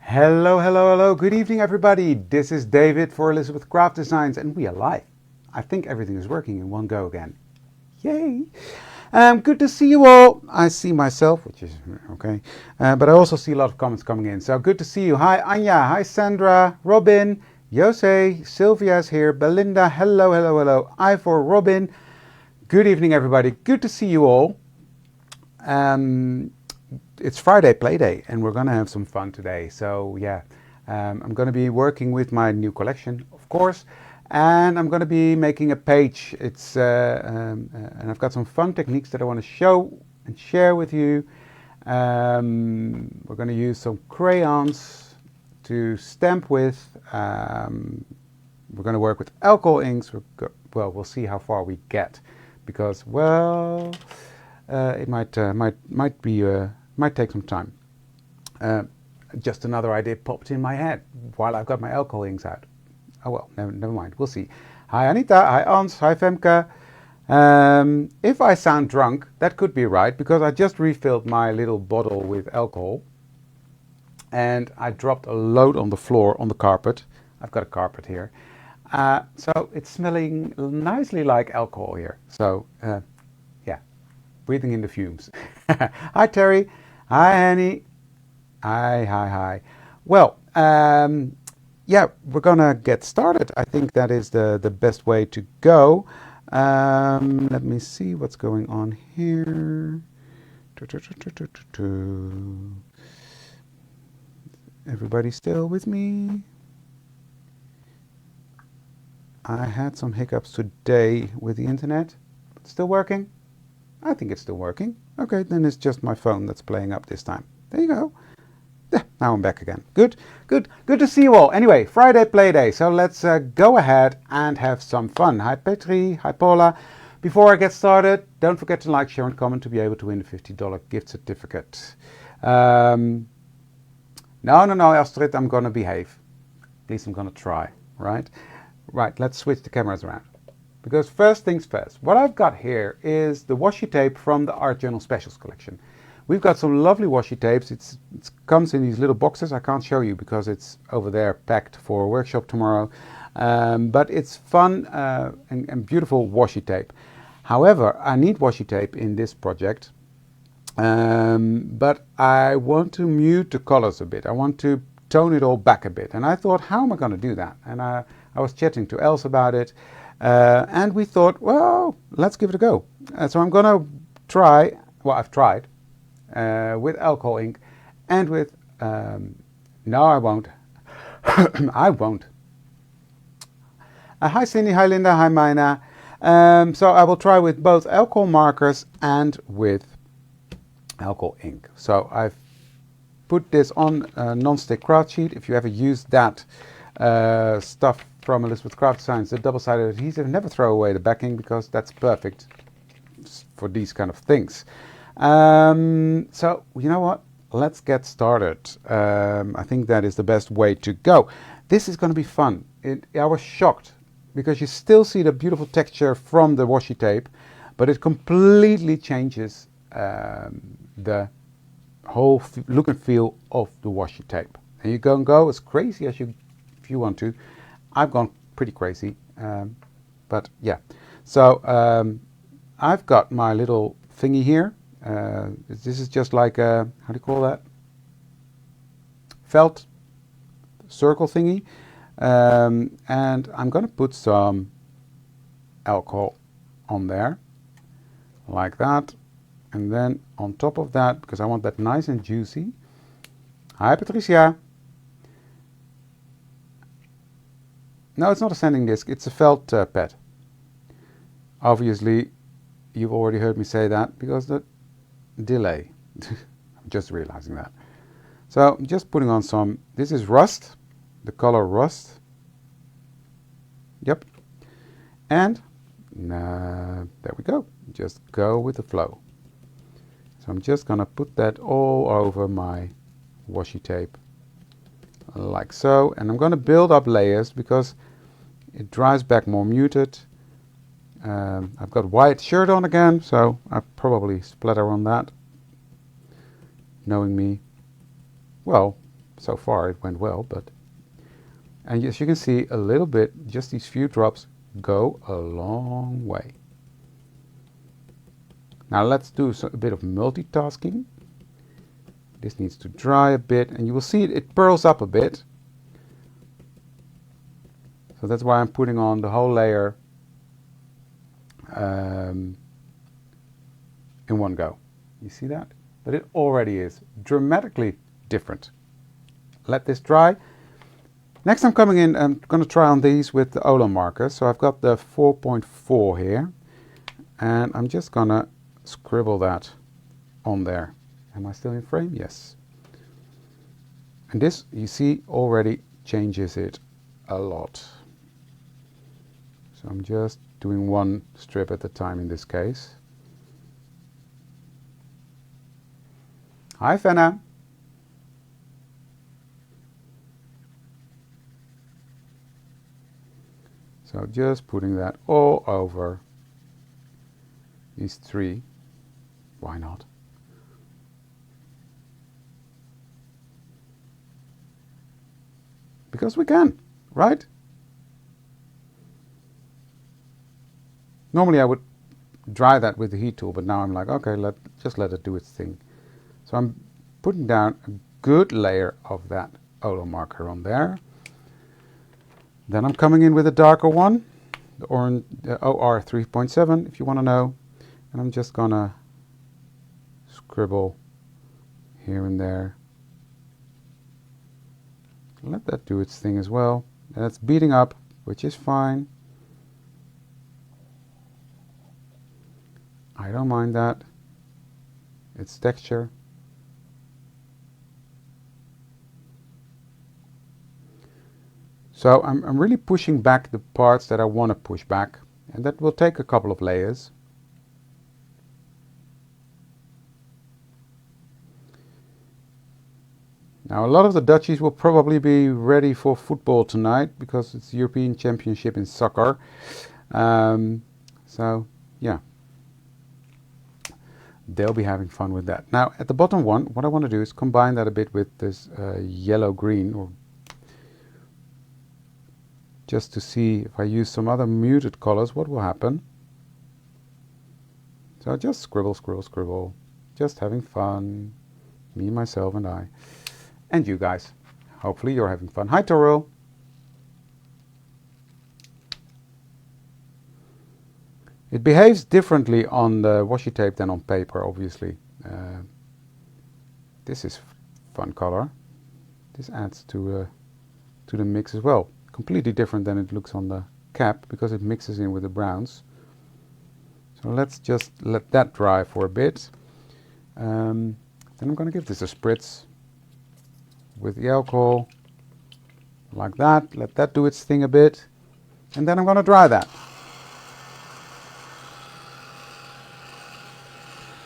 Hello, hello, hello. Good evening, everybody. This is David for Elizabeth Craft Designs, and we are live. I think everything is working in one go again. Yay! Good to see you all. I see myself, which is okay, but I also see a lot of comments coming in. So good to see you. Hi, Anya. Hi, Sandra. Robin. Jose. Sylvia's here. Belinda. Hello, hello, hello. Ivor. Robin. Good evening, everybody. Good to see you all. It's Friday play day and we're gonna have some fun today. So yeah, I'm gonna be working with my new collection, of course, and I'm gonna be making a page. And I've got some fun techniques that I want to show and share with you. We're gonna use some crayons to stamp with. We're gonna work with alcohol inks. Well, we'll see how far we get, because it might take some time. Just another idea popped in my head while I've got my alcohol inks out. Oh well, never mind. We'll see. Hi Anita. Hi Ans. Hi Femke. If I sound drunk, that could be right, because I just refilled my little bottle with alcohol and I dropped a load on the floor on the carpet. I've got a carpet here. So it's smelling nicely like alcohol here. So yeah, breathing in the fumes. Hi Terry. Hi, Annie. Hi. Well, yeah, we're gonna get started. I think that is the best way to go. Let me see what's going on here. Everybody still with me? I had some hiccups today with the internet. Still working? I think it's still working. Okay, then it's just my phone that's playing up this time. There you go. Yeah, now I'm back again. Good to see you all. Anyway, Friday play day. So let's go ahead and have some fun. Hi Petri, hi Paula. Before I get started, don't forget to like, share and comment to be able to win the $50 gift certificate. No, Astrid, I'm gonna behave. At least I'm gonna try, right? Right, let's switch the cameras around. Because first things first, what I've got here is the washi tape from the Art Journal Specials collection. We've got some lovely washi tapes. It comes in these little boxes. I can't show you because it's over there packed for a workshop tomorrow. But it's fun and beautiful washi tape. However, I need washi tape in this project. But I want to mute the colors a bit. I want to tone it all back a bit. And I thought, how am I going to do that? And I was chatting to Els about it. And we thought, well, let's give it a go. So I'm gonna try, well, I've tried with alcohol ink and with, no, I won't. I won't. Hi Cindy, hi Linda, hi Mina. So I will try with both alcohol markers and with alcohol ink. So I've put this on a non-stick craft sheet. If you ever use that stuff from Elizabeth Craft Designs, the double-sided adhesive, never throw away the backing, because that's perfect for these kind of things. So you know what, let's get started. I think that is the best way to go. This is going to be fun. I was shocked because you still see the beautiful texture from the washi tape, but it completely changes the whole look and feel of the washi tape. And you can go as crazy as if you want to. I've gone pretty crazy, but yeah. So I've got my little thingy here. This is just like a, how do you call that? Felt circle thingy. And I'm going to put some alcohol on there, like that. And then on top of that, because I want that nice and juicy. Hi Patricia. No, it's not a sanding disc, it's a felt pad. Obviously, you've already heard me say that because the delay. I'm just realizing that. So I'm just putting on some, this is rust, the color rust. Yep. And there we go. Just go with the flow. So I'm just gonna put that all over my washi tape, like so. And I'm gonna build up layers because it dries back more muted. I've got white shirt on again, so I probably splatter on that. Knowing me, well, So far it went well, but... And as you can see, a little bit, just these few drops go a long way. Now let's do a bit of multitasking. This needs to dry a bit, and you will see it pearls up a bit. So that's why I'm putting on the whole layer in one go. You see that? But it already is dramatically different. Let this dry. Next I'm coming in, I'm going to try on these with the Ola marker. So I've got the 4.4 here, and I'm just going to scribble that on there. Am I still in frame? Yes. And this, you see, already changes it a lot. So I'm just doing one strip at a time in this case. Hi, Fenna. So just putting that all over these three. Why not? Because we can, right? Normally I would dry that with the heat tool, but now I'm like, okay, just let it do its thing. So I'm putting down a good layer of that Ola marker on there. Then I'm coming in with a darker one, the orange, OR 3.7 if you want to know. And I'm just gonna scribble here and there. Let that do its thing as well. And it's beating up, which is fine. I don't mind that. It's texture. So I'm really pushing back the parts that I want to push back, and that will take a couple of layers. Now a lot of the Dutchies will probably be ready for football tonight because it's the European Championship in soccer. So yeah, they'll be having fun with that. Now at the bottom one, what I want to do is combine that a bit with this yellow-green, or just to see if I use some other muted colors, what will happen. So just scribble, scribble, scribble, just having fun, me, myself, and I. And you guys. Hopefully you're having fun. Hi, Toril. It behaves differently on the washi tape than on paper, obviously. This is fun color. This adds to the mix as well. Completely different than it looks on the cap because it mixes in with the browns. So let's just let that dry for a bit. Then I'm going to give this a spritz with the alcohol, like that. Let that do its thing a bit. And then I'm going to dry that.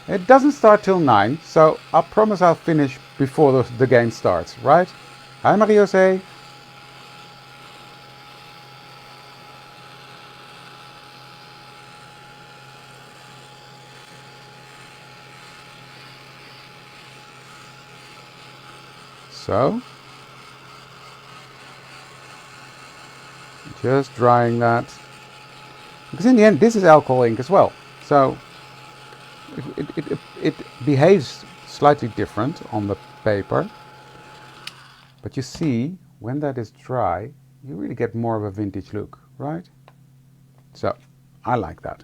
It doesn't start till 9, so I promise I'll finish before the game starts, right? Hi, Marie-José. So, just drying that. Because in the end, this is alcohol ink as well. So, it behaves slightly different on the paper. But you see, when that is dry, you really get more of a vintage look, right? So, I like that.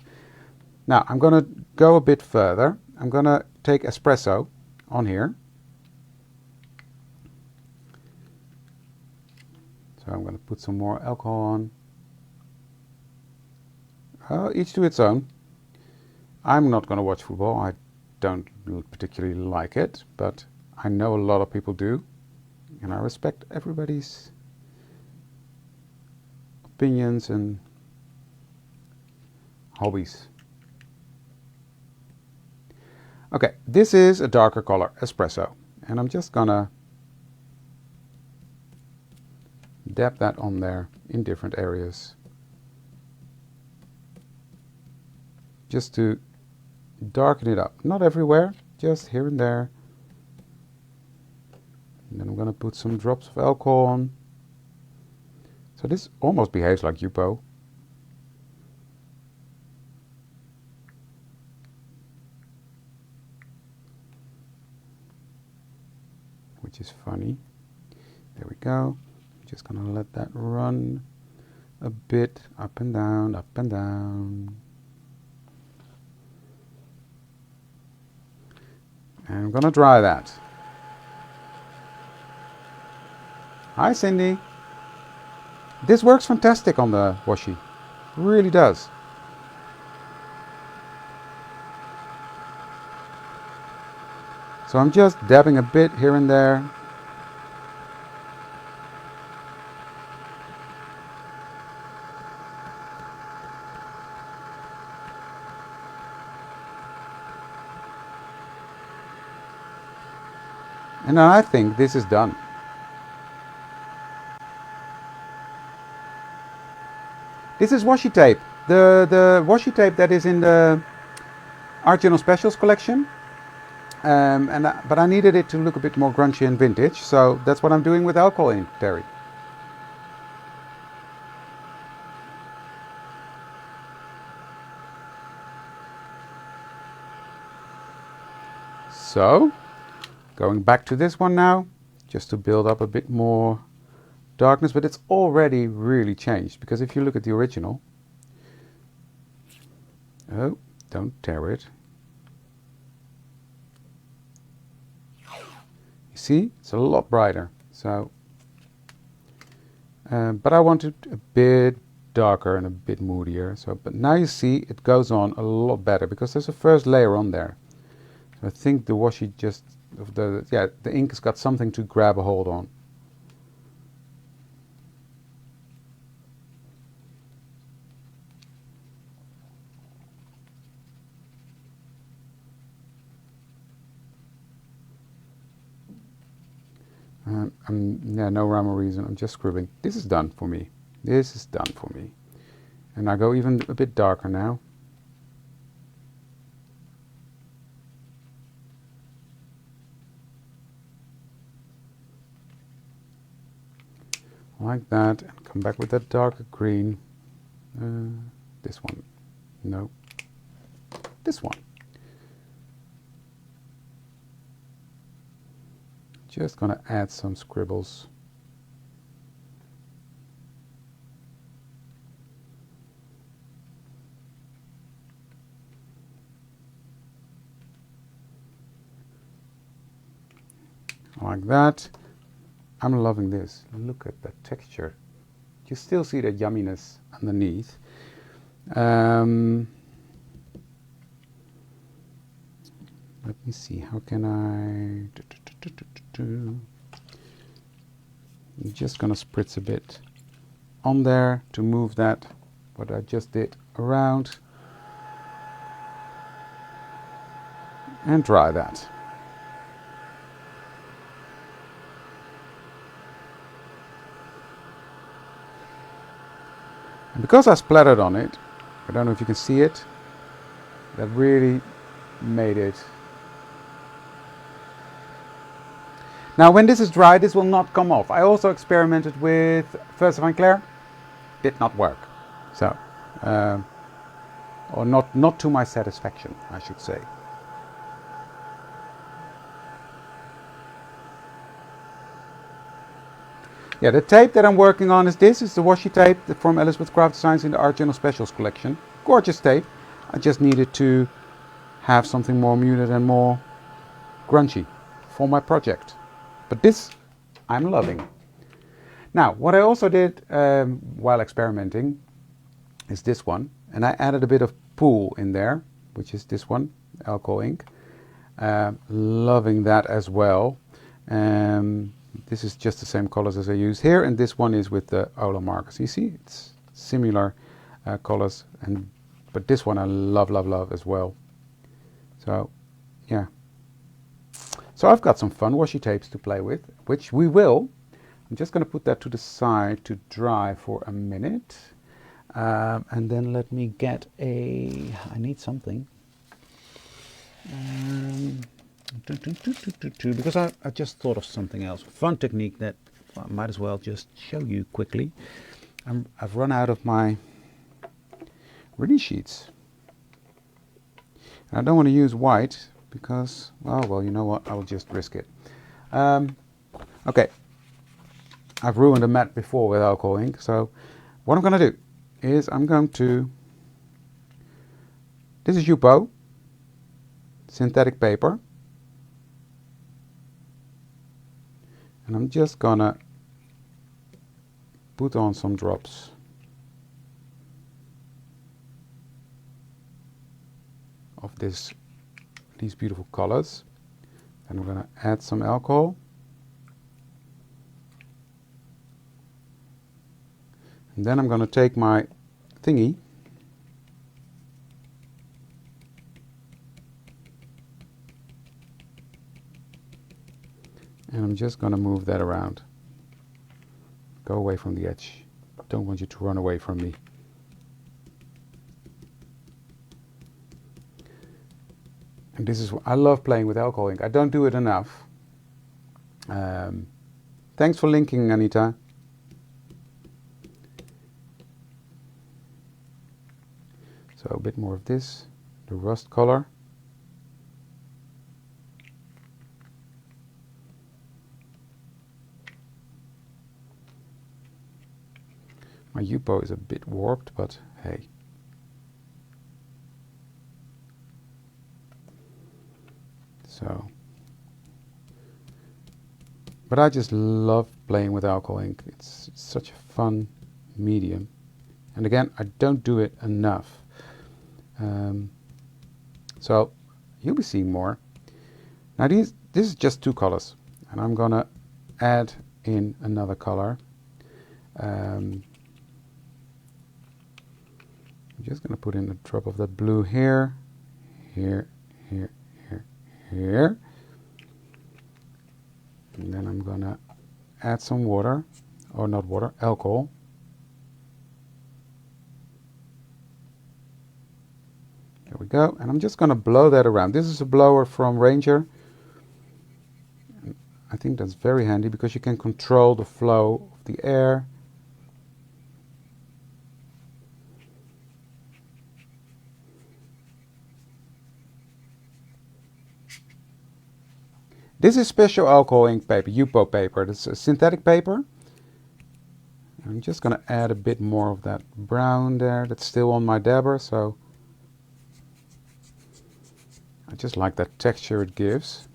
Now, I'm going to go a bit further. I'm going to take espresso on here. So I'm going to put some more alcohol on. Each to its own. I'm not going to watch football. I don't particularly like it, but I know a lot of people do. And I respect everybody's opinions and hobbies. Okay, this is a darker color, espresso. And I'm just going to dab that on there in different areas. Just to darken it up. Not everywhere, just here and there. And then I'm going to put some drops of alcohol on. So this almost behaves like Yupo. Which is funny. There we go. I'm just going to let that run a bit up and down, up and down. And I'm going to dry that. Hi Cindy. This works fantastic on the washi. It really does. So I'm just dabbing a bit here and there. And I think this is done. This is washi tape. The washi tape that is in the Art Journal Specials collection. But I needed it to look a bit more grungy and vintage, so that's what I'm doing with alcohol ink, Terry. So, going back to this one now, just to build up a bit more darkness, but it's already really changed, because if you look at the original, oh, don't tear it. You see, it's a lot brighter. So, but I want it a bit darker and a bit moodier. So, but now you see it goes on a lot better because there's a first layer on there. So I think the washi just the ink has got something to grab a hold on. Yeah, no rhyme or reason. I'm just scribbling. This is done for me. This is done for me. And I go even a bit darker now. Like that, and come back with that darker green. This one. No. This one. Just gonna add some scribbles. Like that. I'm loving this. Look at the texture. You still see the yumminess underneath. Let me see, how can I... I'm just gonna spritz a bit on there to move that, what I just did, around. And dry that. And because I splattered on it, I don't know if you can see it, that really made it. Now when this is dry, this will not come off. I also experimented with Versa Van Clair, did not work. So, or not to my satisfaction, I should say. Yeah, the tape that I'm working on is this. It's the washi tape from Elizabeth Craft Designs in the Art Journal Specials collection. Gorgeous tape. I just needed to have something more muted and more grungy for my project. But this, I'm loving. Now, what I also did while experimenting is this one. And I added a bit of pool in there, which is this one, alcohol ink. Loving that as well. This is just the same colors as I use here, and this one is with the Ola markers. You see, it's similar colors, but this one I love as well. So, yeah. So I've got some fun washi tapes to play with, which we will. I'm just going to put that to the side to dry for a minute, and then let me get I need something. Because I just thought of something else. Fun technique that I might as well just show you quickly. I've run out of my release sheets. And I don't want to use white because, oh well, you know what, I will just risk it. Okay, I've ruined a mat before with alcohol ink, so what I'm going to do is I'm going to, this is Yupo, synthetic paper, and I'm just going to put on some drops of these beautiful colors. And I'm going to add some alcohol. And then I'm going to take my thingy and I'm just going to move that around. Go away from the edge. Don't want you to run away from me. And this is, I love playing with alcohol ink. I don't do it enough. Thanks for linking, Anita. So a bit more of this, the rust color. My Yupo is a bit warped, but hey. So, but I just love playing with alcohol ink. It's such a fun medium. And again, I don't do it enough. So you'll be seeing more. Now this is just two colors, and I'm gonna add in another color. I'm just gonna put in a drop of that blue here, here, here, here, here. And then I'm gonna add some water, or not water, alcohol. There we go, and I'm just going to blow that around. This is a blower from Ranger. I think that's very handy because you can control the flow of the air. This is special alcohol ink paper, Yupo paper. This is synthetic paper. I'm just going to add a bit more of that brown there. That's still on my dabber, so I just like that texture it gives.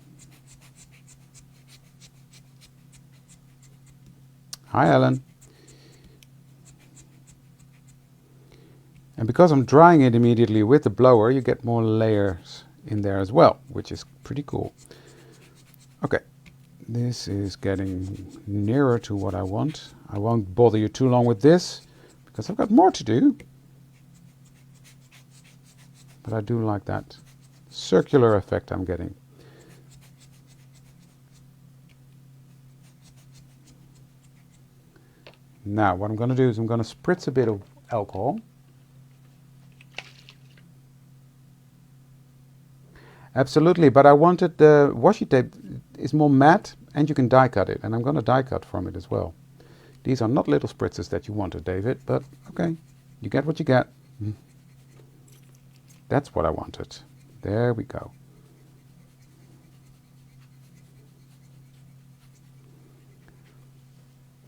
Hi, Ellen. And because I'm drying it immediately with the blower, you get more layers in there as well, which is pretty cool. Okay, this is getting nearer to what I want. I won't bother you too long with this because I've got more to do. But I do like that circular effect I'm getting. Now what I'm going to do is I'm going to spritz a bit of alcohol. Absolutely, but I wanted the washi tape is more matte and you can die cut it, and I'm going to die cut from it as well. These are not little spritzes that you wanted, David, but okay, you get what you get. That's what I wanted. There we go.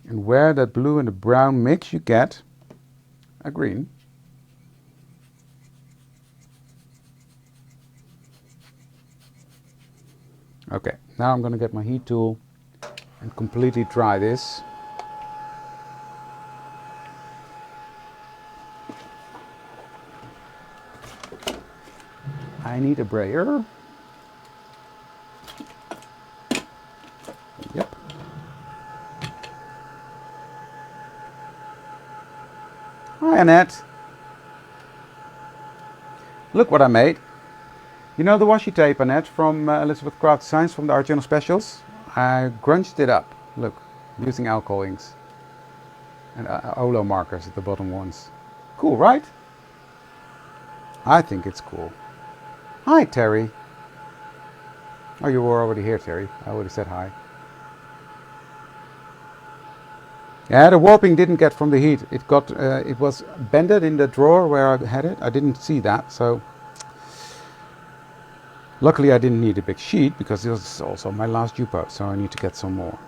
And where that blue and the brown mix, you get a green. Okay, now I'm going to get my heat tool and completely dry this. I need a brayer. Yep. Hi, Annette. Look what I made. You know the washi tape, Annette, from Elizabeth Craft Designs from the Art Journal Specials? I grunged it up, look, using alcohol inks. And Olo markers at the bottom ones. Cool, right? I think it's cool. Hi, Terry. Oh, you were already here, Terry. I would have said hi. Yeah, the warping didn't get from the heat. It got, it was bended in the drawer where I had it. I didn't see that, so luckily I didn't need a big sheet because this is also my last Jupo, so I need to get some more.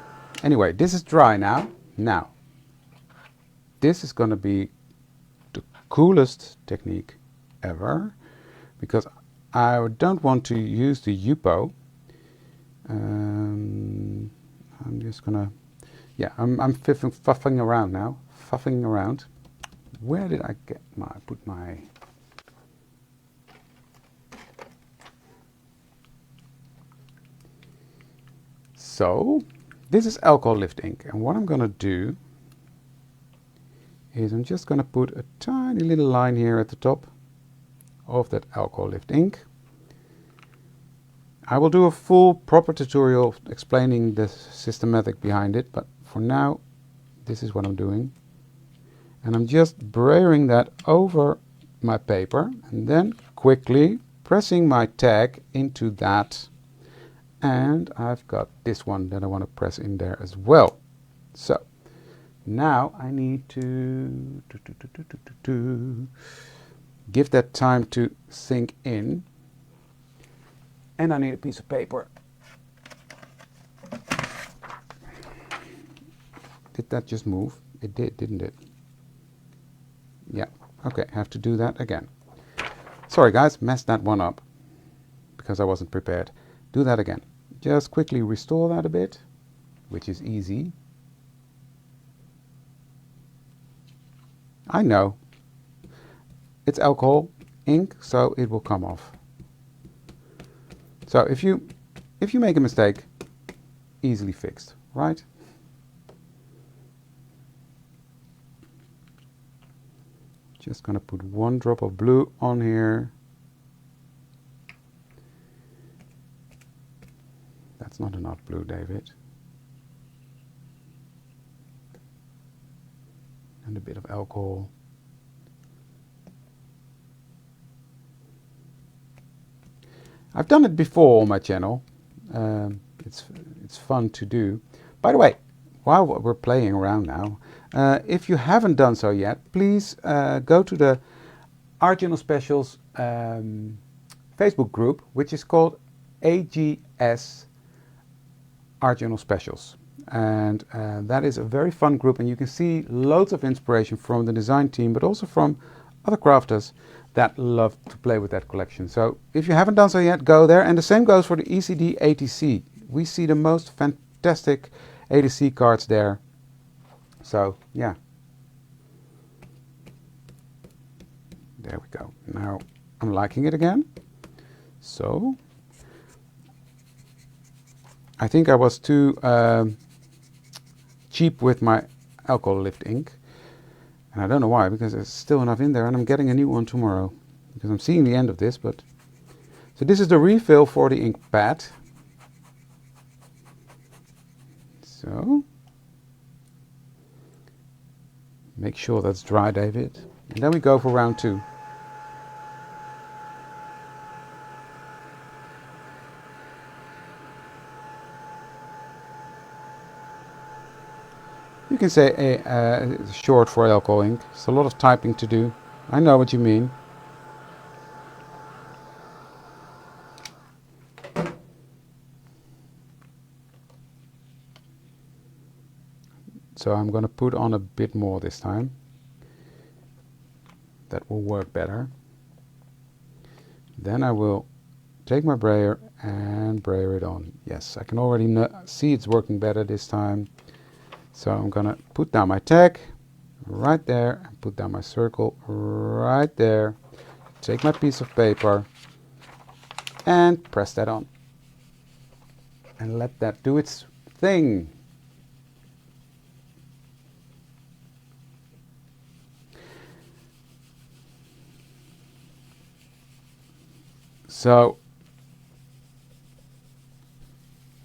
Anyway, this is dry now. Now, this is going to be the coolest technique ever because I don't want to use the Jupo. I'm just gonna, yeah, I'm fuffing around now. Fuffing around. Where did I get my, put my, so this is alcohol lift ink, and what I'm gonna do is I'm just gonna put a tiny little line here at the top of that alcohol lift ink. I will do a full proper tutorial explaining the systematic behind it, but for now this is what I'm doing. And I'm just braying that over my paper and then quickly pressing my tag into that. And I've got this one that I want to press in there as well. So now I need to give that time to sink in. And I need a piece of paper. Did that just move? It did, didn't it? Yeah. Okay, I have to do that again. Sorry guys, messed that one up because I wasn't prepared. Do that again. Just quickly restore that a bit, which is easy. I know. It's alcohol ink, so it will come off. So if you make a mistake, easily fixed, right? Just gonna put one drop of blue on here. That's not enough blue, David. And a bit of alcohol. I've done it before on my channel. It's fun to do. By the way, while we're playing around now, if you haven't done so yet, please go to the Art Journal Specials Facebook group, which is called AGS Art Journal Specials. And that is a very fun group, and you can see loads of inspiration from the design team, but also from other crafters that love to play with that collection. So if you haven't done so yet, go there. And the same goes for the ECD ATC. We see the most fantastic ATC cards there. So yeah, there we go. Now I'm liking it again. So I think I was too cheap with my alcohol lift ink. And I don't know why, because there's still enough in there, and I'm getting a new one tomorrow because I'm seeing the end of this. But so this is the refill for the ink pad. So make sure that's dry, David, and then we go for round 2. You can say short for alcohol ink. It's a lot of typing to do. I know what you mean. So I'm going to put on a bit more this time. That will work better. Then I will take my brayer and brayer it on. Yes, I can already see it's working better this time. So I'm going to put down my tag right there and put down my circle right there. Take my piece of paper and press that on. And let that do its thing. So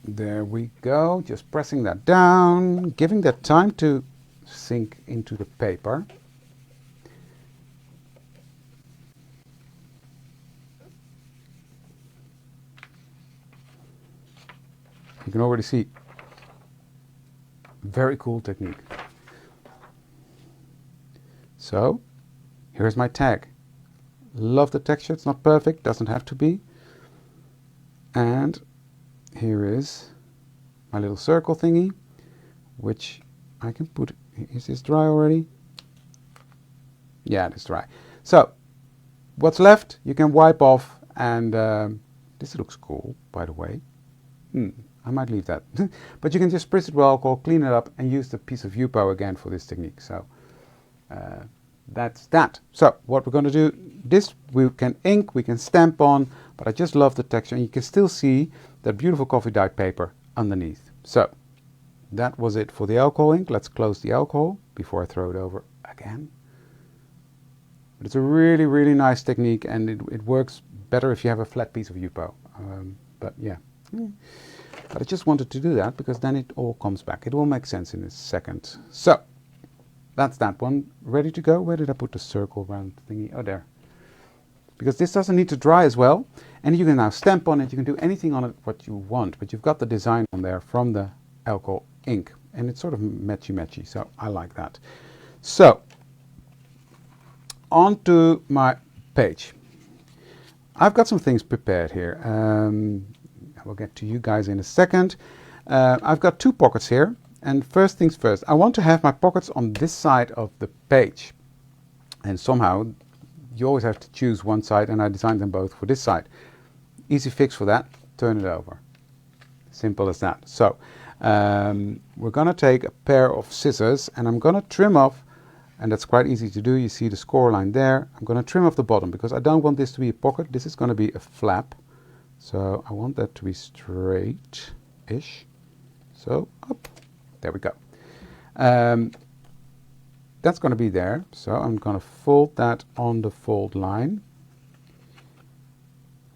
there we go, just pressing that down, giving that time to sink into the paper. You can already see. Very cool technique. So, here's my tag. Love the texture. It's not perfect, doesn't have to be. And here is my little circle thingy, which I can put. Is this dry already? Yeah, it is dry. So, what's left you can wipe off, and this looks cool, by the way. I might leave that. But you can just spritz it with alcohol, clean it up, and use the piece of Yupo again for this technique. So that's that. So what we're going to do, this we can ink, we can stamp on, but I just love the texture, and you can still see that beautiful coffee dyed paper underneath. So that was it for the alcohol ink. Let's close the alcohol before I throw it over again. But it's a really, really nice technique, and it works better if you have a flat piece of Yupo. But yeah. But I just wanted to do that because then it all comes back. It will make sense in a second. So, that's that one. Ready to go? Where did I put the circle round thingy? Oh, there. Because this doesn't need to dry as well. And you can now stamp on it. You can do anything on it what you want. But you've got the design on there from the alcohol ink. And it's sort of matchy-matchy. So, I like that. So, on to my page. I've got some things prepared here. We'll get to you guys in a second. I've got two pockets here, and first things first, I want to have my pockets on this side of the page, and somehow you always have to choose one side, and I designed them both for this side. Easy fix for that, turn it over. Simple as that. So we're going to take a pair of scissors, and I'm going to trim off, and that's quite easy to do. You see the score line there. I'm going to trim off the bottom because I don't want this to be a pocket. This is going to be a flap. So I want that to be straight-ish. So up, there we go. That's going to be there. So I'm going to fold that on the fold line,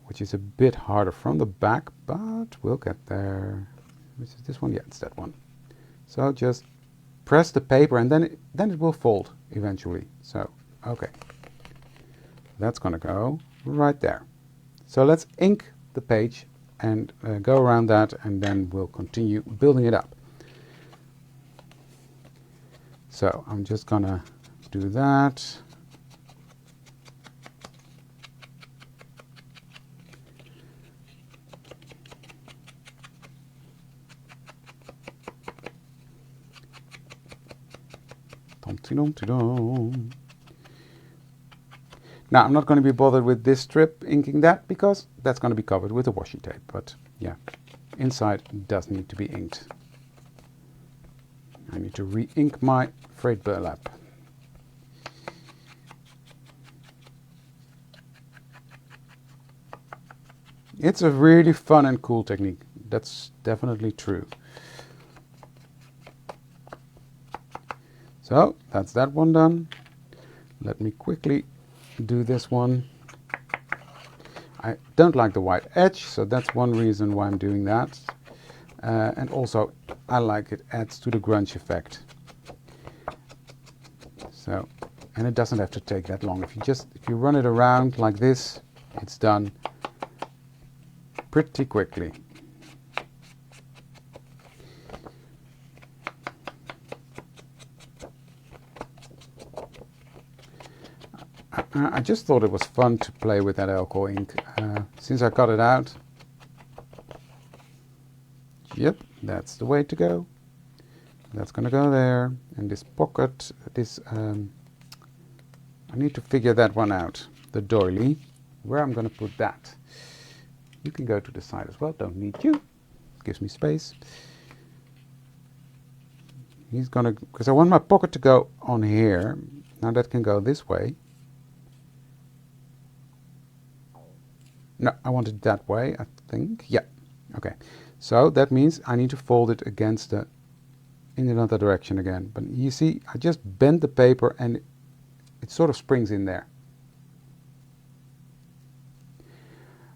which is a bit harder from the back, but we'll get there. Which is this one? Yeah, it's that one. So just press the paper, and then it will fold eventually. So okay, that's going to go right there. So let's ink the page and go around that, and then we'll continue building it up. So I'm just gonna do that. Now I'm not going to be bothered with this strip inking that because that's going to be covered with a washi tape, but yeah, inside does need to be inked. I need to re-ink my frayed burlap. It's a really fun and cool technique, that's definitely true. So that's that one done. Let me quickly do this one. I don't like the white edge, so that's one reason why I'm doing that. And also I like it adds to the grunge effect. So, and it doesn't have to take that long. If you run it around like this, it's done pretty quickly. I just thought it was fun to play with that alcohol ink. Since I got it out, yep, that's the way to go. That's gonna go there. And this pocket, this, I need to figure that one out. The doily, where I'm gonna put that. You can go to the side as well, don't need you. Gives me space. He's gonna, because I want my pocket to go on here. Now that can go this way. No, I want it that way, I think. Yeah, okay. So that means I need to fold it against the, in another direction again. But you see, I just bend the paper and it sort of springs in there.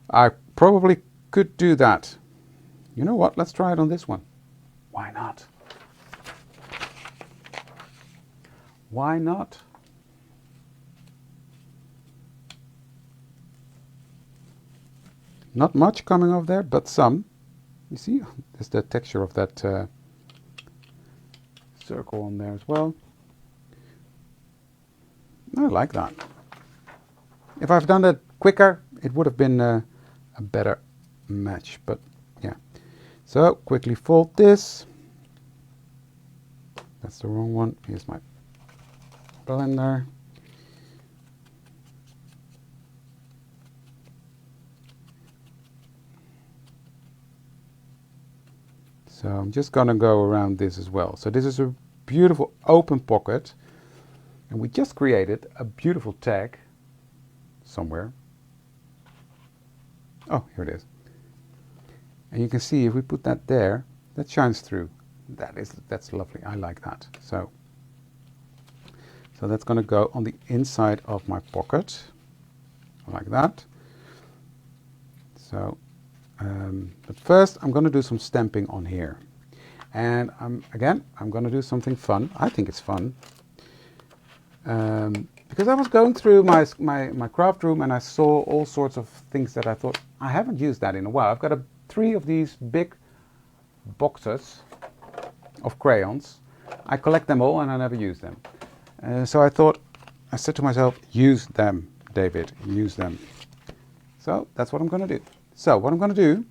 I probably could do that. You know what, let's try it on this one. Why not? Why not? Not much coming off there, but some. You see, there's the texture of that circle on there as well. I like that. If I've done that quicker, it would have been a better match, but yeah. So quickly fold this. That's the wrong one. Here's my blender. So I'm just gonna go around this as well. So this is a beautiful open pocket, and we just created a beautiful tag somewhere. Oh, here it is. And you can see if we put that there, that shines through. That's lovely. I like that. So that's going to go on the inside of my pocket, like that. So, but first I'm going to do some stamping on here. And I'm going to do something fun. I think it's fun. Because I was going through my craft room and I saw all sorts of things that I thought, I haven't used that in a while. I've got 3 of these big boxes of crayons. I collect them all and I never use them. So I said to myself, use them, David, use them. So that's what I'm going to do. So what I'm going to do,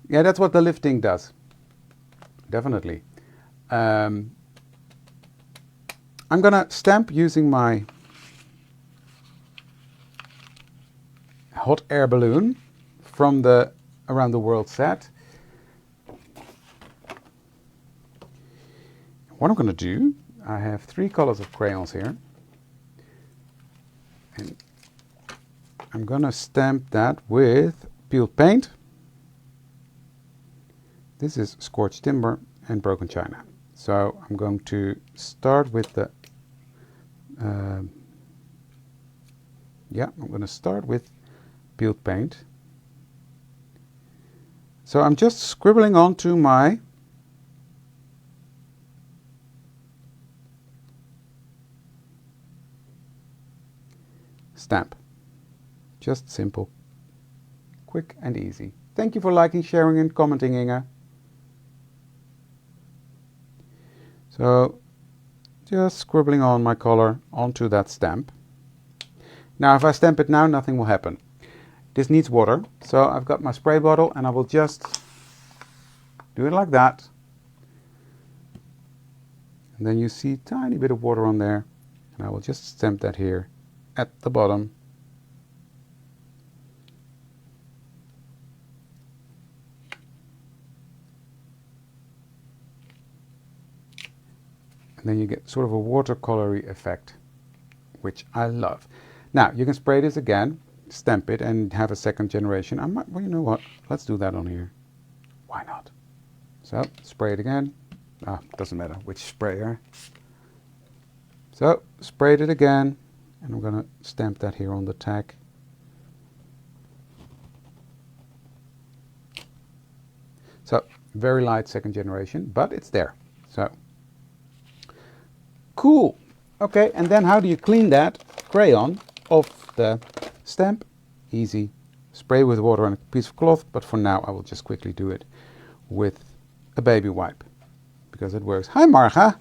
yeah, that's what the lifting does. Definitely. I'm going to stamp using my hot air balloon from the Around the World set. What I'm going to do, I have 3 colors of crayons here. And I'm going to stamp that with peeled paint. This is scorched timber and broken china. So I'm going to start with the, I'm going to start with peeled paint. So I'm just scribbling onto my stamp. Just simple, quick and easy. Thank you for liking, sharing and commenting, Inge. So just scribbling on my color onto that stamp. Now if I stamp it now, nothing will happen. This needs water, so I've got my spray bottle and I will just do it like that. And then you see a tiny bit of water on there, and I will just stamp that here at the bottom. And then you get sort of a watercolory effect, which I love. Now you can spray this again, stamp it and have a second generation. Well, you know what? Let's do that on here. Why not? So spray it again. Doesn't matter which sprayer. So sprayed it again, and I'm going to stamp that here on the tag. So very light second generation, but it's there. So cool. Okay, and then how do you clean that crayon off the stamp? Easy. Spray with water and a piece of cloth, but for now I will just quickly do it with a baby wipe because it works. Hi Marga.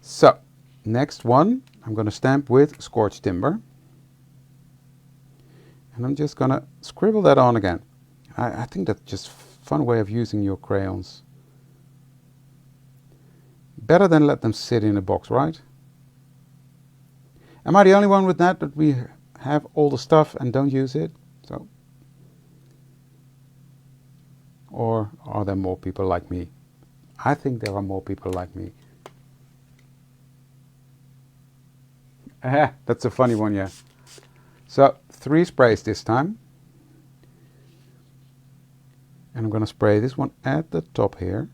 So next one I'm going to stamp with scorched timber, and I'm just going to scribble that on again. I think that's just fun way of using your crayons. Better than let them sit in a box, right? Am I the only one with that we have all the stuff and don't use it? So, or are there more people like me? I think there are more people like me. That's a funny one, yeah. So 3 sprays this time. And I'm going to spray this one at the top here.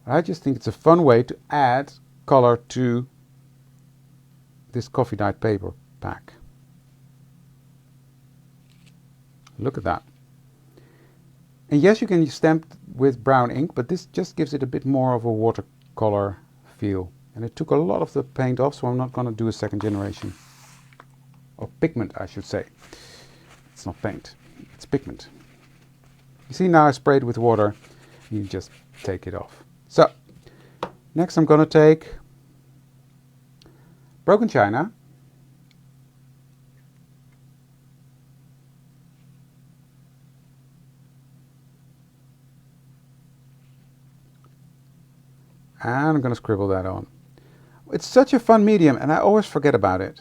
I just think it's a fun way to add color to this coffee dyed paper pack. Look at that. And yes, you can stamp with brown ink, but this just gives it a bit more of a watercolor feel. And it took a lot of the paint off, so I'm not going to do a second generation. Or pigment, I should say. It's not paint, it's pigment. You see, now I sprayed with water, you just take it off. So, next I'm going to take broken china. And I'm going to scribble that on. It's such a fun medium, and I always forget about it.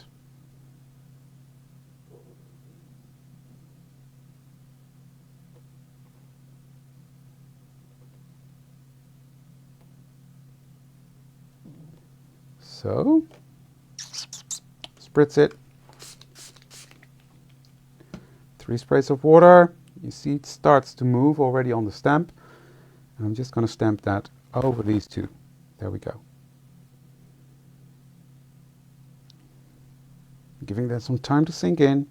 So, spritz it. 3 sprays of water. You see it starts to move already on the stamp. And I'm just going to stamp that over these two. There we go. Giving that some time to sink in.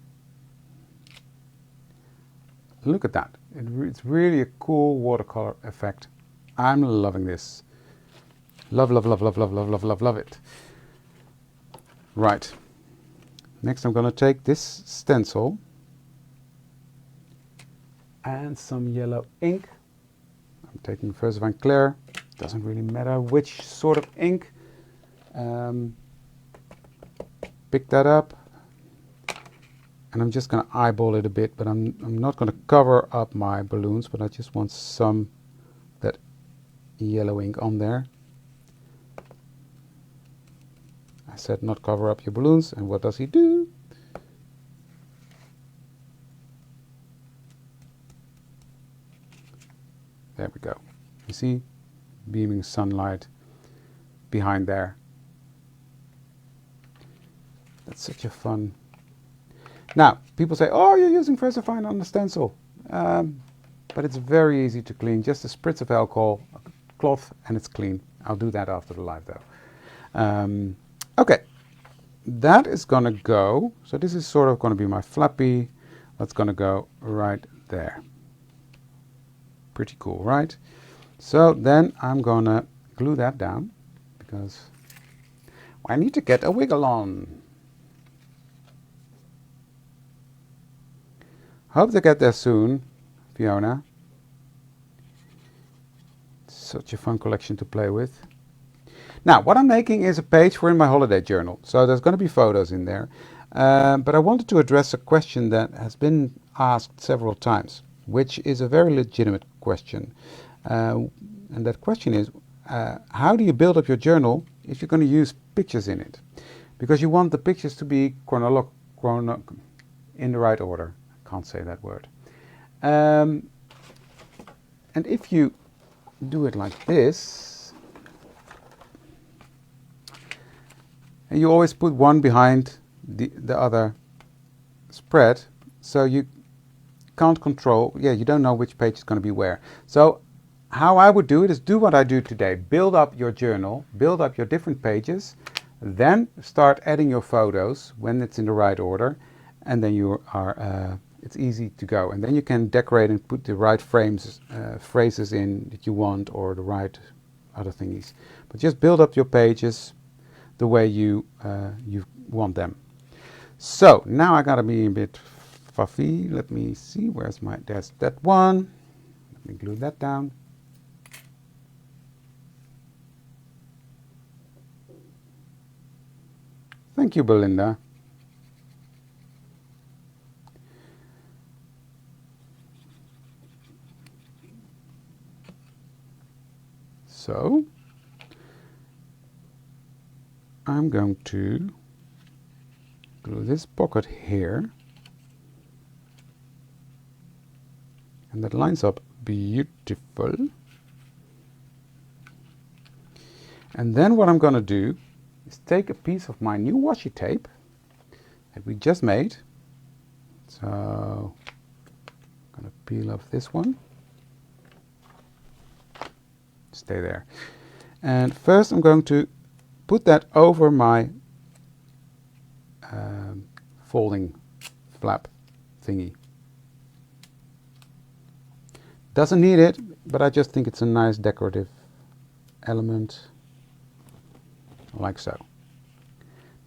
Look at that. It's really a cool watercolor effect. I'm loving this. Love, love, love, love, love, love, love, love, love it. Right. Next I'm going to take this stencil and some yellow ink. I'm taking Versavine Clair. Doesn't really matter which sort of ink. Pick that up. And I'm just going to eyeball it a bit, but I'm not going to cover up my balloons, but I just want some of that yellow ink on there. I said not cover up your balloons, and what does he do? There we go. You see, beaming sunlight behind there. That's such a fun. Now, people say, oh, you're using Versavine on the stencil. But it's very easy to clean. Just a spritz of alcohol, a cloth, and it's clean. I'll do that after the live, though. Okay, that is going to go. So this is sort of going to be my flappy. That's going to go right there. Pretty cool, right? So then I'm going to glue that down because I need to get a wiggle on. Hope to get there soon, Fiona. Such a fun collection to play with. Now, what I'm making is a page for in my holiday journal. So there's going to be photos in there. But I wanted to address a question that has been asked several times, which is a very legitimate question. And that question is, how do you build up your journal if you're going to use pictures in it? Because you want the pictures to be in the right order. I can't say that word. And if you do it like this, and you always put one behind the other spread, so you can't control, you don't know which page is going to be where. So how I would do it is do what I do today. Build up your journal, build up your different pages, then start adding your photos when it's in the right order, and then you are, it's easy to go. And then you can decorate and put the right phrases in that you want, or the right other thingies. But just build up your pages the way you want them. So now I gotta be a bit fluffy. Let me see, there's that one. Let me glue that down. Thank you, Belinda. So I'm going to glue this pocket here, and that lines up beautiful. And then what I'm going to do is take a piece of my new washi tape that we just made. So I'm going to peel off this one. Stay there. And first I'm going to put that over my folding flap thingy. Doesn't need it, but I just think it's a nice decorative element, like so.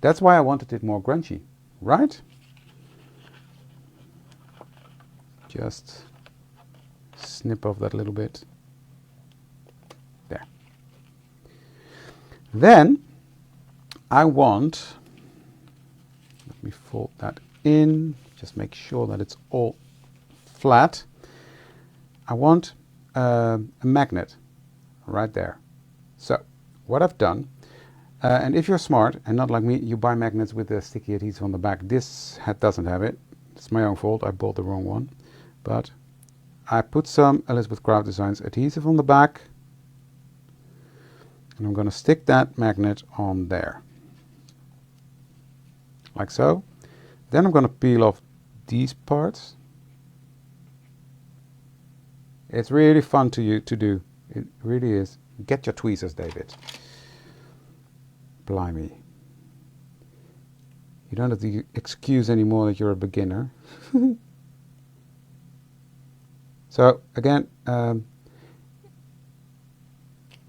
That's why I wanted it more grungy, right? Just snip off that little bit. There. Then I want, let me fold that in, just make sure that it's all flat. I want a magnet right there. So what I've done, and if you're smart and not like me, you buy magnets with the sticky adhesive on the back. This doesn't have it. It's my own fault. I bought the wrong one. But I put some Elizabeth Craft Designs adhesive on the back, and I'm going to stick that magnet on there, like so. Then I'm going to peel off these parts. It's really fun to do. It really is. Get your tweezers, David. Blimey. You don't have to excuse anymore that you're a beginner. So again,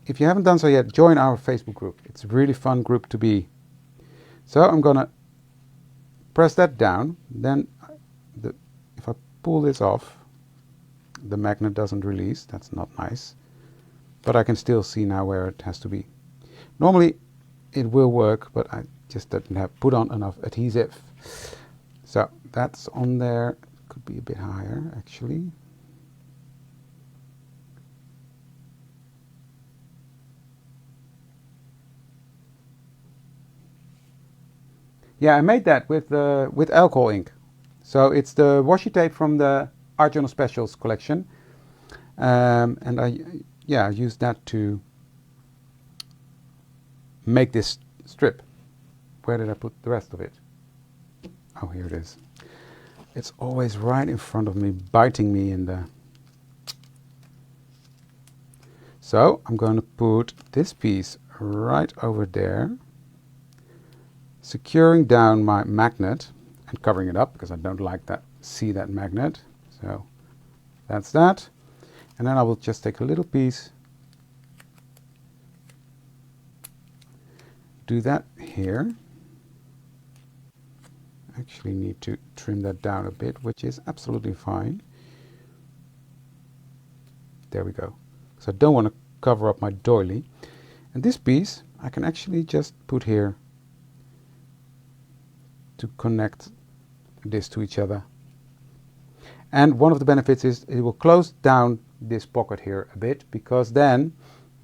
if you haven't done so yet, join our Facebook group. It's a really fun group to be. So I'm going to press that down. Then if I pull this off, the magnet doesn't release. That's not nice. But I can still see now where it has to be. Normally it will work, but I just didn't have put on enough adhesive. So that's on there. Could be a bit higher actually. Yeah, I made that with alcohol ink. So it's the washi tape from the Art Journal Specials collection, and I used that to make this strip. Where did I put the rest of it? Oh, here it is. It's always right in front of me, biting me in the... So I'm going to put this piece right over there, securing down my magnet and covering it up because I don't like that, see that magnet. So that's that. And then I will just take a little piece, do that here. Actually need to trim that down a bit, which is absolutely fine. There we go. So I don't want to cover up my doily. And this piece I can actually just put here to connect this to each other. And one of the benefits is it will close down this pocket here a bit, because then,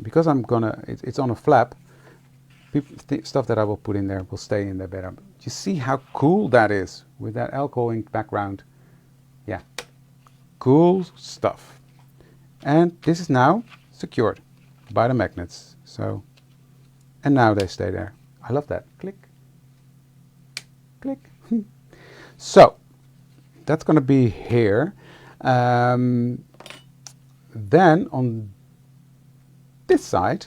because it's on a flap, stuff that I will put in there will stay in there better. You see how cool that is with that alcohol ink background? Yeah, cool stuff. And this is now secured by the magnets. So, and now they stay there. I love that. Click, click. So that's going to be here. Then on this side,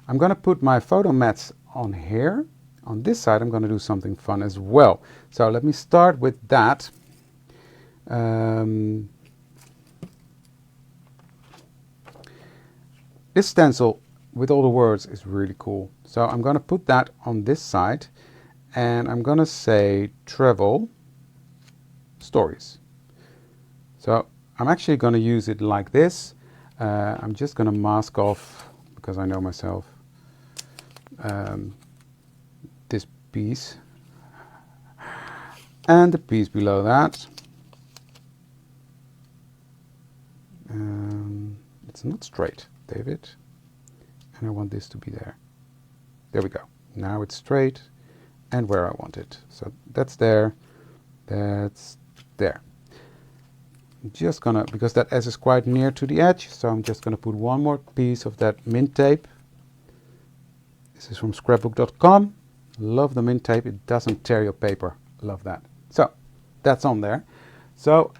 I'm going to put my photo mats on here. On this side, I'm going to do something fun as well. So let me start with that. This stencil with all the words is really cool. So I'm going to put that on this side, and I'm going to say travel stories. So I'm actually going to use it like this. I'm just going to mask off, because I know myself, this piece and the piece below that. It's not straight, David, and I want this to be there. There we go. Now it's straight and where I want it. So that's there, that's there. I'm just gonna, because that S is quite near to the edge, so I'm just gonna put one more piece of that mint tape. This is from scrapbook.com. Love the mint tape. It doesn't tear your paper. Love that. So that's on there. So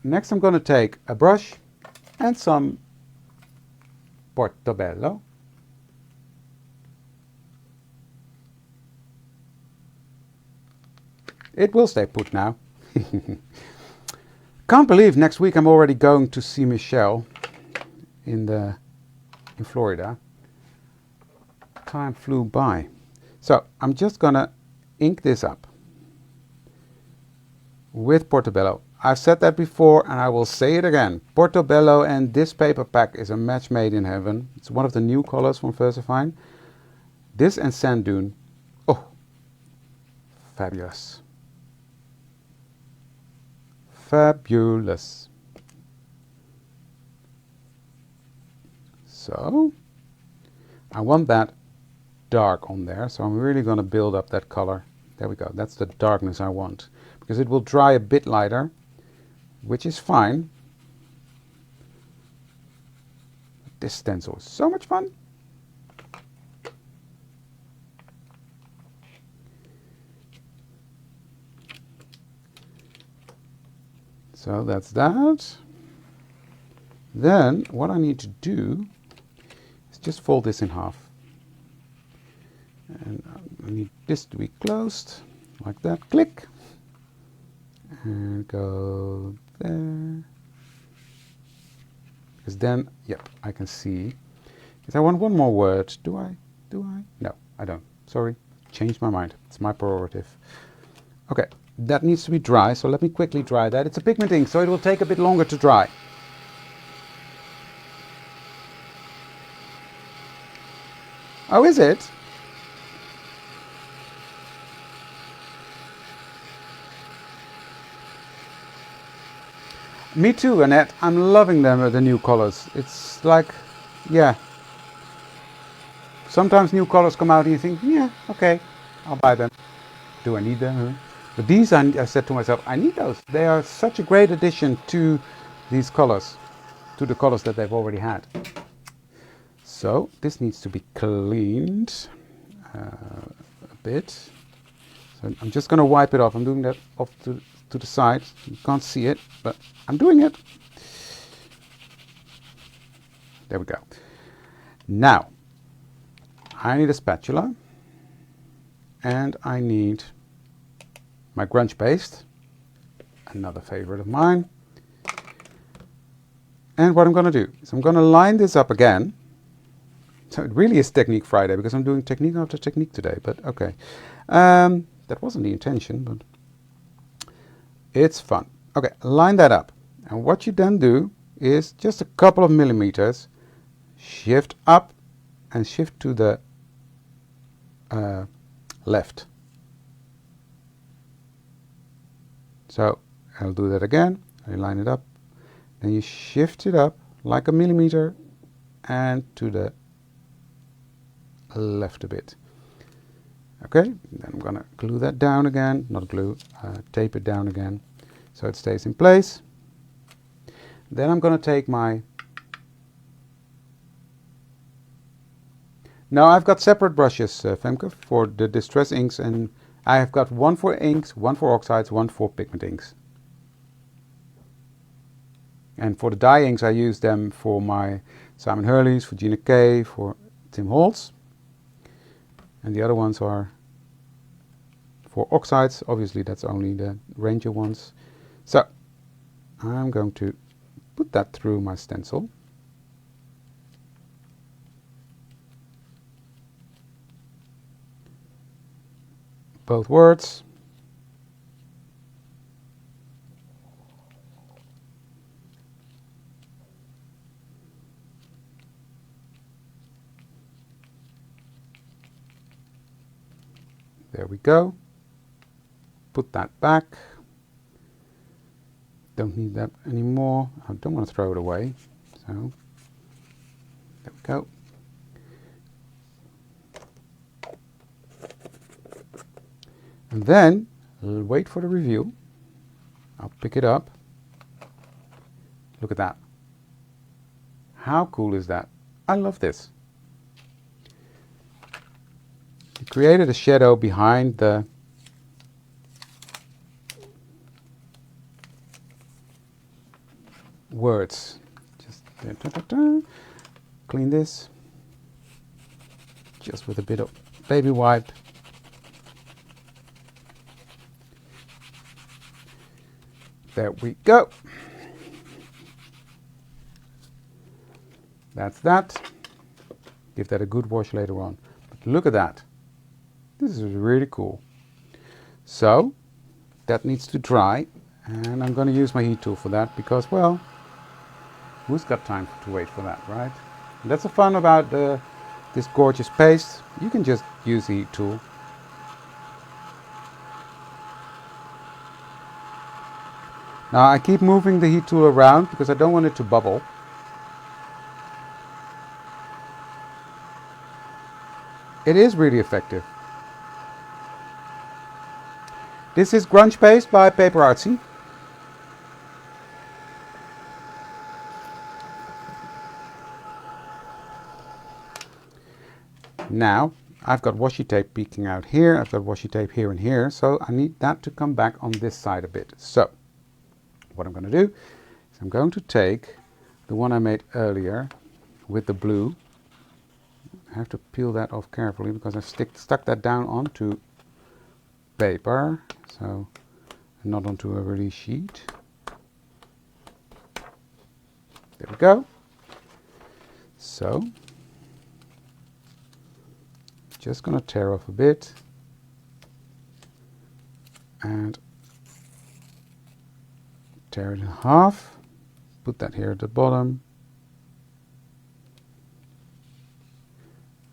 next I'm going to take a brush and some Portobello. It will stay put now. Can't believe next week I'm already going to see Michelle in Florida. Time flew by. So I'm just gonna ink this up with Portobello. I've said that before and I will say it again. Portobello and this paper pack is a match made in heaven. It's one of the new colors from Versafine. This and Sand Dune. Oh, fabulous. Fabulous. So I want that dark on there, so I'm really going to build up that color. There we go. That's the darkness I want, because it will dry a bit lighter, which is fine. This stencil is so much fun. So that's that. Then what I need to do is just fold this in half. And I need this to be closed, like that. Click. And go there. Because then, yep, I can see. Because I want one more word. Do I? No, I don't. Sorry. Changed my mind. It's my prerogative. Okay, that needs to be dry, so let me quickly dry that. It's a pigment ink, so it will take a bit longer to dry. Oh, is it? Me too, Annette. I'm loving them, the new colors. It's like, yeah. Sometimes new colors come out and you think, yeah, okay, I'll buy them. Do I need them? Huh? But these, I said to myself, I need those. They are such a great addition to these colors, to the colors that they've already had. So this needs to be cleaned a bit. So I'm just going to wipe it off. I'm doing that off to the side. You can't see it, but I'm doing it. There we go. Now, I need a spatula. And I need my grunge paste. Another favorite of mine. And what I'm going to do is I'm going to line this up again. So it really is Technique Friday, because I'm doing technique after technique today, but okay. That wasn't the intention, but it's fun. Okay, line that up. And what you then do is just a couple of millimeters, shift up and shift to the left. So I'll do that again. I line it up. Then you shift it up like a millimeter and to the left a bit. Okay, then I'm gonna glue that down again, not glue, tape it down again so it stays in place. Then I'm gonna take my, now I've got separate brushes, Femke, for the distress inks, and I have got one for inks, one for oxides, one for pigment inks. And for the dye inks I use them for my Simon Hurleys, for Gina K, for Tim Holtz. And the other ones are for oxides. Obviously that's only the Ranger ones. So I'm going to put that through my stencil. Both words. There we go. Put that back. Don't need that anymore. I don't want to throw it away. So there we go. And then I'll wait for the review. I'll pick it up. Look at that. How cool is that? I love this. You created a shadow behind the words. Just clean this. Just with a bit of baby wipe. There we go. That's that. Give that a good wash later on. But look at that. This is really cool. So that needs to dry, and I'm going to use my heat tool for that because, well, who's got time to wait for that, right? And that's the fun about this gorgeous paste. You can just use the heat tool. Now I keep moving the heat tool around because I don't want it to bubble. It is really effective. This is Grunge Paste by Paper Artsy. Now I've got washi tape peeking out here, I've got washi tape here and here, so I need that to come back on this side a bit. So what I'm going to do is I'm going to take the one I made earlier with the blue. I have to peel that off carefully because I stuck that down onto paper, so not onto a release sheet. There we go. So just going to tear off a bit and tear it in half. Put that here at the bottom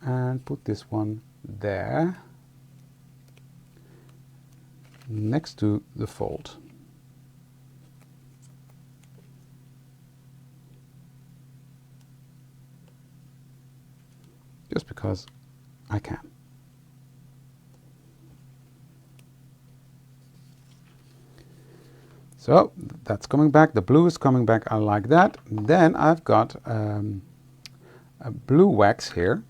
and put this one there next to the fold. Just because I can. So that's coming back, the blue is coming back, I like that. Then I've got a blue wax here,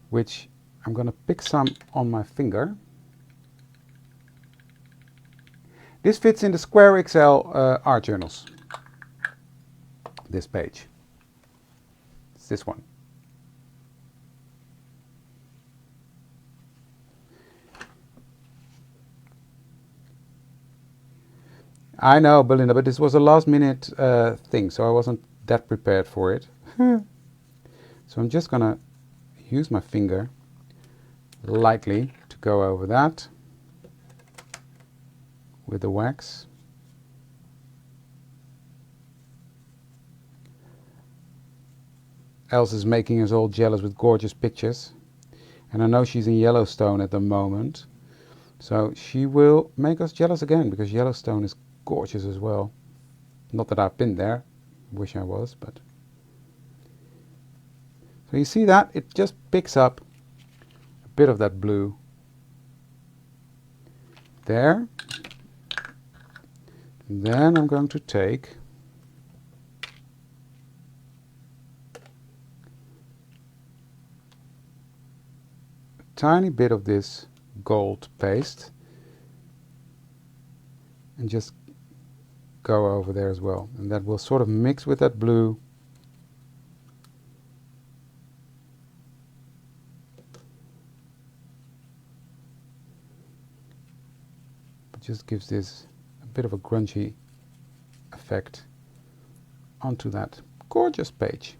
which I'm going to pick some on my finger. This fits in the Square XL art journals, this page. It's this one. I know, Belinda, but this was a last minute thing, so I wasn't that prepared for it. So I'm just going to use my finger lightly to go over that with the wax. Else is making us all jealous with gorgeous pictures. And I know she's in Yellowstone at the moment. So she will make us jealous again because Yellowstone is gorgeous as well. Not that I've been there. Wish I was, but... So you see that? It just picks up a bit of that blue. There. And then I'm going to take a tiny bit of this gold paste and just go over there as well, and that will sort of mix with that blue. It just gives this a bit of a grungy effect onto that gorgeous paste,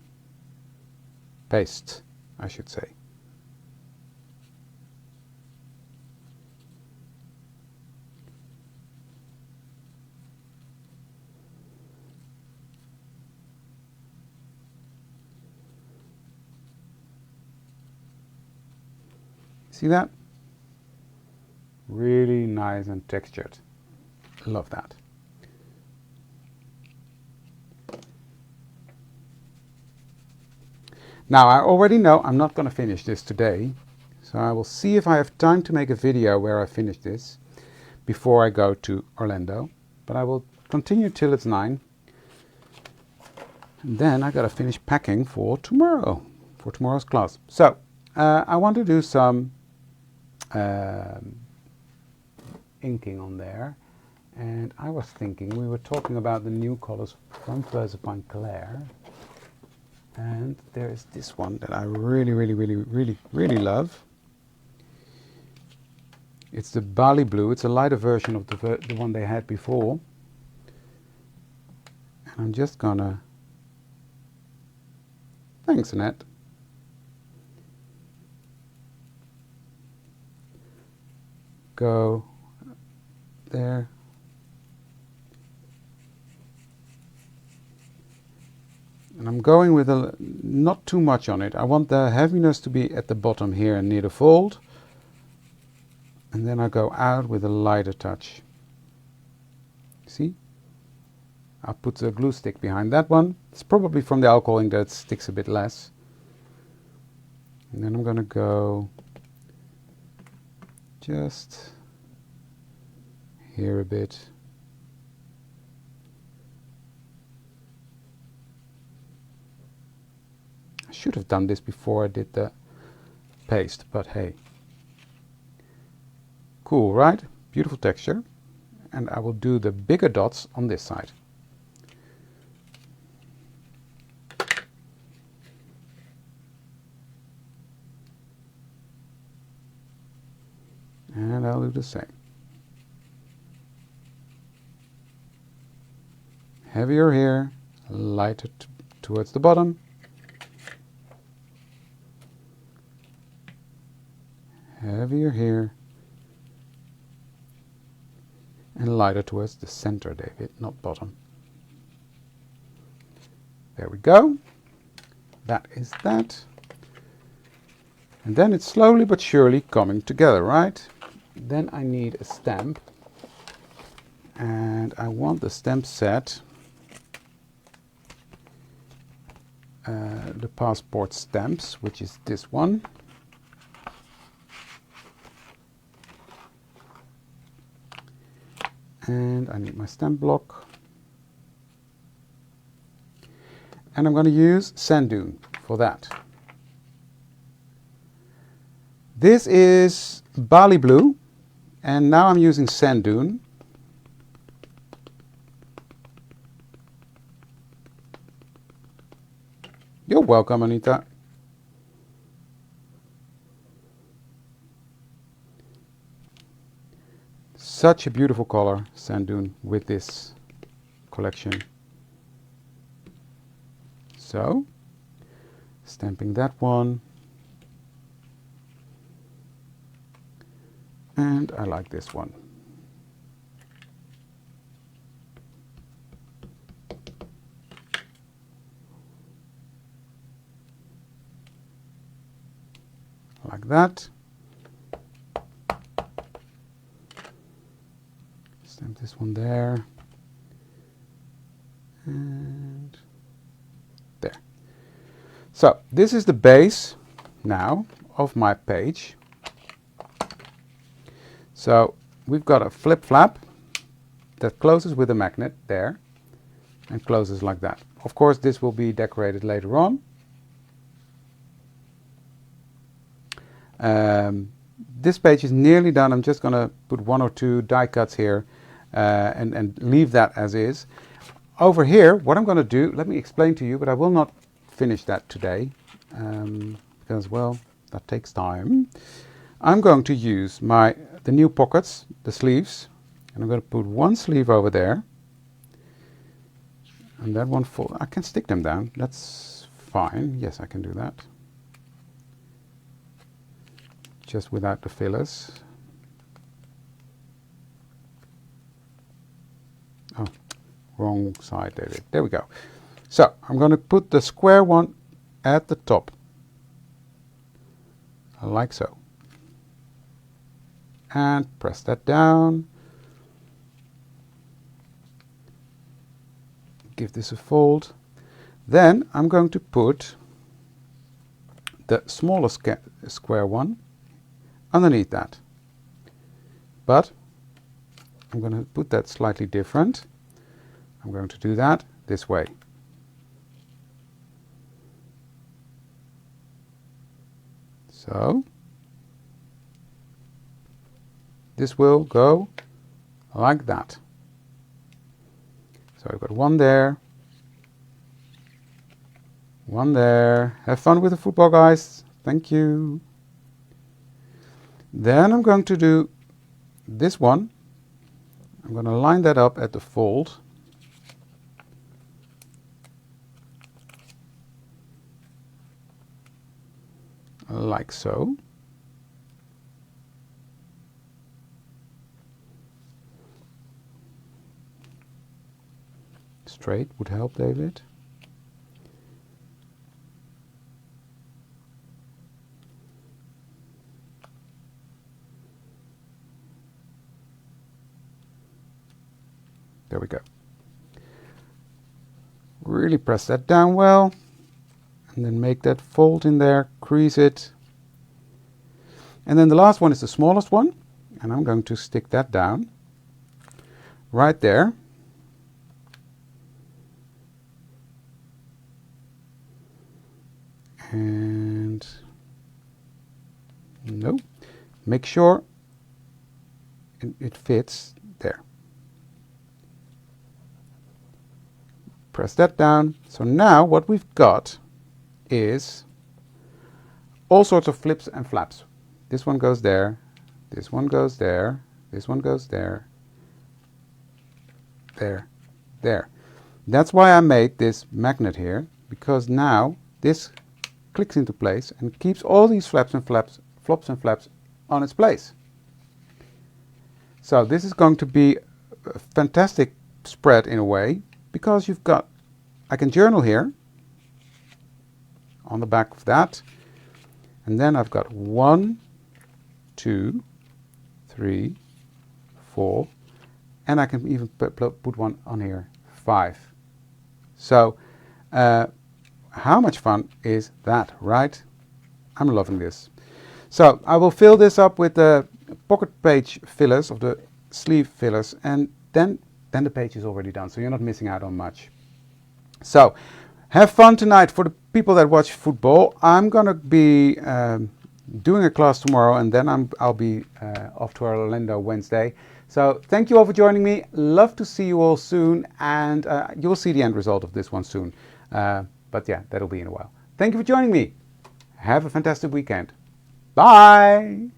I should say. See that? Really nice and textured. Love that. Now I already know I'm not going to finish this today, so I will see if I have time to make a video where I finish this before I go to Orlando, but I will continue till it's 9. And then I gotta finish packing for tomorrow, for tomorrow's class. So I want to do some inking on there, and I was thinking, we were talking about the new colors from Furs Upon Claire, and there is this one that I really love. It's the Bali Blue. It's a lighter version of the one they had before, I'm just gonna, thanks Annette, go there. And I'm going with not too much on it. I want the heaviness to be at the bottom here near the fold. And then I go out with a lighter touch. See? I'll put the glue stick behind that one. It's probably from the alcohol ink that it sticks a bit less. And then I'm going to go just here a bit. I should have done this before I did the paste, but hey. Cool, right? Beautiful texture. And I will do the bigger dots on this side. And I'll do the same. Heavier here, lighter towards the bottom. Heavier here. And lighter towards the center, David, not bottom. There we go. That is that. And then it's slowly but surely coming together, right? Then I need a stamp. And I want the stamp set, the passport stamps, which is this one. And I need my stamp block. And I'm going to use sand dune for that. This is Bali blue, and now I'm using sand dune. You're welcome, Anita. Such a beautiful color, sand dune, with this collection. So, stamping that one. And I like this one. Like that. Stamp this one there. And there. So, this is the base now of my page. So, we've got a flip flap that closes with a magnet there and closes like that. Of course, this will be decorated later on. This page is nearly done. I'm just going to put one or two die cuts here and leave that as is. Over here, what I'm going to do, let me explain to you, but I will not finish that today because, well, that takes time. I'm going to use the new pockets, the sleeves, and I'm going to put one sleeve over there and that one full. I can stick them down. That's fine. Yes, I can do that. Just without the fillers. Oh, wrong side, David. There we go. So, I'm going to put the square one at the top. Like so. And press that down. Give this a fold. Then I'm going to put the smaller square one underneath that. But I'm going to put that slightly different. I'm going to do that this way. So this will go like that. So I've got one there, one there. Have fun with the football, guys. Thank you. Then I'm going to do this one. I'm going to line that up at the fold. like so. Straight would help, David. There we go. Really press that down well, and then make that fold in there, crease it. And then the last one is the smallest one, and I'm going to stick that down right there. And no, make sure it fits there. Press that down. So now what we've got is all sorts of flips and flaps. This one goes there, this one goes there, this one goes there, there, there. That's why I made this magnet here, because now this clicks into place and keeps all these flops and flaps on its place. So this is going to be a fantastic spread in a way, because you've got, I can journal here on the back of that, and then I've got 1, 2, 3, 4, and I can even put one on here, 5. So how much fun is that, right? I'm loving this. So I will fill this up with the pocket page fillers of the sleeve fillers, and then the page is already done, so you're not missing out on much. So have fun tonight. For the people that watch football, I'm gonna be doing a class tomorrow, and then I'll be off to Orlando Wednesday. So thank you all for joining me. Love to see you all soon, and you'll see the end result of this one soon. But yeah, that'll be in a while. Thank you for joining me. Have a fantastic weekend. Bye.